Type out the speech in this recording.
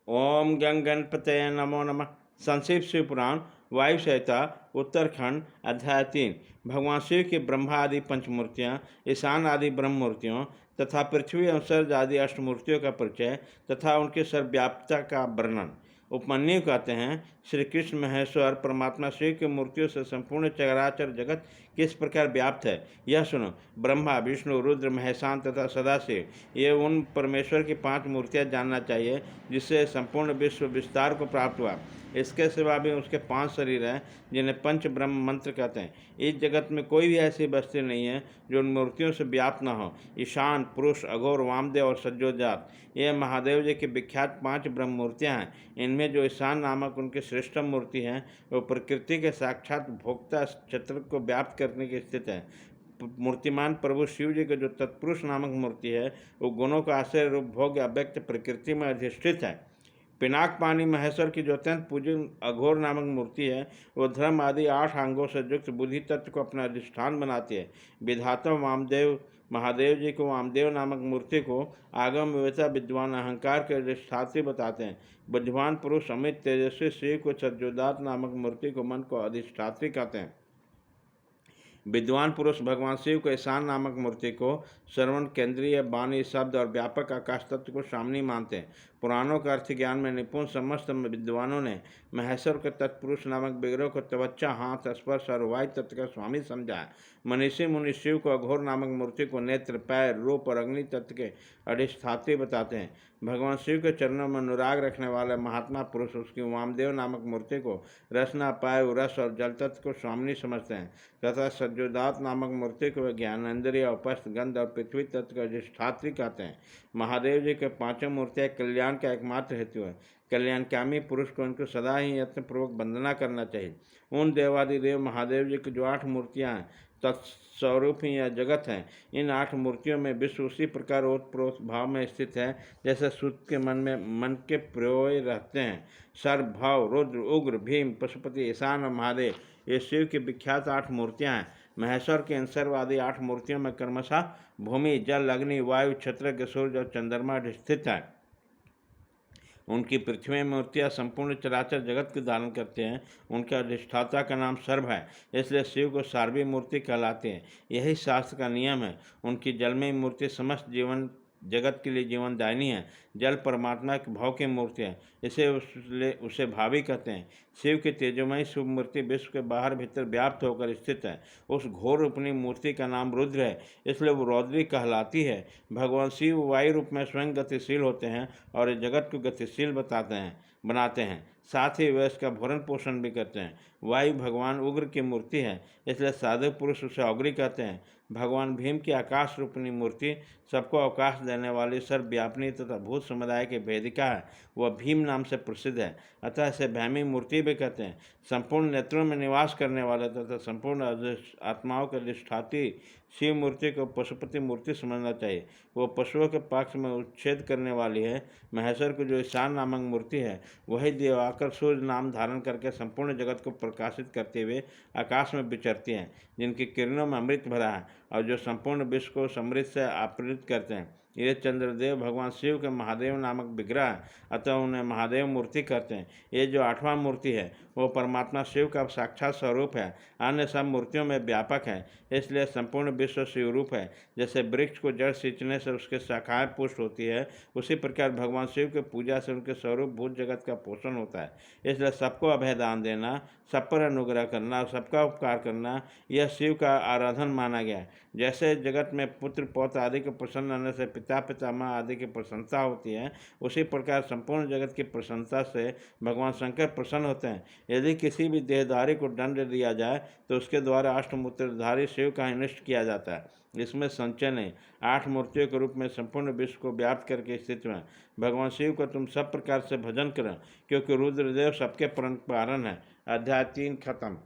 ओम गं गणपतये नमो नमः। संक्षिप्त शिव पुराण वायु संहिता उत्तरखंड अध्याय 3। भगवान शिव की ब्रह्मा आदि पंचमूर्तियाँ, ईशान आदि ब्रह्म मूर्तियों तथा पृथ्वी एवं सर्ज आदि अष्टमूर्तियों का परिचय तथा उनकी सर्वव्याप्तता का वर्णन। उपमन्यु कहते हैं, श्री कृष्ण महेश्वर परमात्मा शिव की मूर्तियों से संपूर्ण चराचर जगत किस प्रकार व्याप्त है यह सुनो। ब्रह्मा, विष्णु, रुद्र, महेशान तथा सदाशिव ये उन परमेश्वर की 5 मूर्तियाँ जानना चाहिए जिससे संपूर्ण विश्व विस्तार को प्राप्त हुआ। इसके सिवा भी उसके 5 शरीर हैं जिन्हें पंच ब्रह्म मंत्र कहते हैं। इस जगत में कोई भी ऐसी वस्तु नहीं है जो उन मूर्तियों से व्याप्त न हो। ईशान, पुरुष, अघोर, वामदेव और सज्जोजात ये महादेव जी की विख्यात 5 ब्रह्म मूर्तियाँ हैं। इनमें जो ईशान नामक उनकी श्रेष्ठतम मूर्ति है वो प्रकृति के साक्षात भोक्ता क्षेत्र को व्याप्त करने की स्थित है। मूर्तिमान प्रभु शिव जी के जो तत्पुरुष नामक मूर्ति है वो गुणों का आश्रय रूप भोग अव्यक्त प्रकृति में अधिष्ठित है। पिनाक पानी महेश्वर की जो अत्यंत पूजन अघोर नामक मूर्ति है वो धर्म आदि 8 अंगों से युक्त बुद्धि तत्व को अपना अधिष्ठान बनाती है। विधाता वामदेव महादेव जी को वामदेव नामक मूर्ति को आगम विवेता विद्वान अहंकार के अधिष्ठात्री बताते हैं। बुद्धिमान पुरुष अमित तेजस्वी शिव को सज्जोदात नामक मूर्ति को मन को अधिष्ठात्री कहते हैं। विद्वान पुरुष भगवान शिव को ईशान नामक मूर्ति को श्रवण, केंद्रीय, वाणी, शब्द और व्यापक आकाश तत्व को सामने मानते हैं। पुराणों का अर्थ ज्ञान में निपुण समस्त विद्वानों ने महेश्वर के तत्पुरुष नामक विग्रह को त्वचा, हाथ, स्पर्श और वायु तत्व का स्वामी समझा है। मनीषी मुनि शिव को अघोर नामक मूर्ति को नेत्र, पैर, रूप और अग्नि तत्व के अधिष्ठात्री बताते हैं। भगवान शिव के चरणों में अनुराग रखने वाले महात्मा पुरुष उसकी वामदेव नामक मूर्ति को रसना, पायु, रस और जल तत्व को स्वामिनी समझते हैं तथा सज्जोदात नामक मूर्ति को ज्ञानेन्द्रिय, उपस्थ, गंध और पृथ्वी तत्व का अधिष्ठात्री कहते हैं। महादेव जी के 5 मूर्तियाँ कल्याण का एकमात्र हेतु है। कल्याणकामी पुरुष को उनको सदा ही यत्नपूर्वक वंदना करना चाहिए। उन देवादिदेव महादेव जी की जो 8 मूर्तियाँ हैं तत्स्वरूप ही यह जगत है। इन 8 मूर्तियों में विश्व उसी प्रकार ओतप्रोत भाव में स्थित है जैसे सूत के मन के प्रोय रहते हैं। सर्वभाव, रुद्र, उग्र, भीम, पशुपति, ईशान और महादेव ये शिव की विख्यात 8 मूर्तियाँ हैं। महेश्वर के इन सर्वादि 8 मूर्तियों में क्रमशः भूमि, जल, अग्नि, वायु, क्षत्रज्ञ, सूर्य और चंद्रमा स्थित है। उनकी पृथ्वी मूर्तियाँ संपूर्ण चराचर जगत को धारण करते हैं। उनके अधिष्ठाता का नाम सर्व है, इसलिए शिव को सार्वी मूर्ति कहलाते हैं। यही शास्त्र का नियम है। उनकी जलमयी मूर्ति समस्त जीवन जगत के लिए जीवनदायिनी है। जल परमात्मा के भाव की मूर्ति है, इसे उसे भावी कहते हैं। शिव की तेजोमयी शुभ मूर्ति विश्व के बाहर भीतर व्याप्त होकर स्थित है। उस घोर रूपणी मूर्ति का नाम रुद्र है, इसलिए वो रौद्री कहलाती है। भगवान शिव वायु रूप में स्वयं गतिशील होते हैं और इस जगत को गतिशील बनाते हैं। साथ ही वे इसका भरण पोषण भी करते हैं। वायु भगवान उग्र की मूर्ति है, इसलिए साधु पुरुष उसे अग्नि कहते हैं। भगवान भीम की आकाश रूपणी मूर्ति सबको अवकाश देने वाली सर्वव्यापिनी तथा भूत समुदाय की वेदिका है। वह भीम नाम से प्रसिद्ध है, अतः इसे भैमी मूर्ति भी कहते हैं। संपूर्ण नेत्रों में निवास करने वाले तथा संपूर्ण आत्माओं के अधिष्ठात्री शिव मूर्ति को पशुपति मूर्ति समझना चाहिए। वो पशुओं के पक्ष में उच्छेद करने वाली है। महेश्वर की जो ईशान नामक मूर्ति है वही दिवाकर सूर्य नाम धारण करके संपूर्ण जगत को प्रकाशित करते हुए आकाश में विचरती हैं, जिनकी किरणों में अमृत भरा है और जो संपूर्ण विश्व को समृद्ध से आप्लुत करते हैं। ये चंद्रदेव भगवान शिव के महादेव नामक विग्रह है, अतः उन्हें महादेव मूर्ति कहते हैं। ये जो 8वां मूर्ति है वो परमात्मा शिव का साक्षात स्वरूप है। अन्य सब मूर्तियों में व्यापक है, इसलिए संपूर्ण विश्व शिव रूप है। जैसे वृक्ष को जड़ सींचने से उसके शाखाएं पुष्ट होती है, उसी प्रकार भगवान शिव के पूजा से उनके स्वरूप भूत जगत का पोषण होता है। इसलिए सबको अभय दान देना, सब पर अनुग्रह करना और सबका उपकार करना यह शिव का आराधन माना गया है। जैसे जगत में पुत्र, पौत्र आदि के प्रसन्न होने से पिता, पितामह आदि की प्रशंसा होती है, उसी प्रकार संपूर्ण जगत की प्रशंसा से भगवान शंकर प्रसन्न होते हैं। यदि किसी भी देहधारी को दंड दिया जाए तो उसके द्वारा अष्टमूत्रधारी शिव का ही नष्ट किया जाता है। इसमें संचय नहीं। 8 मूर्तियों के रूप में संपूर्ण विश्व को व्याप्त करके स्थित हैं। भगवान शिव का तुम सब प्रकार से भजन करें, क्योंकि रुद्रदेव सबके परम कारण है। अध्याय 3 खत्म।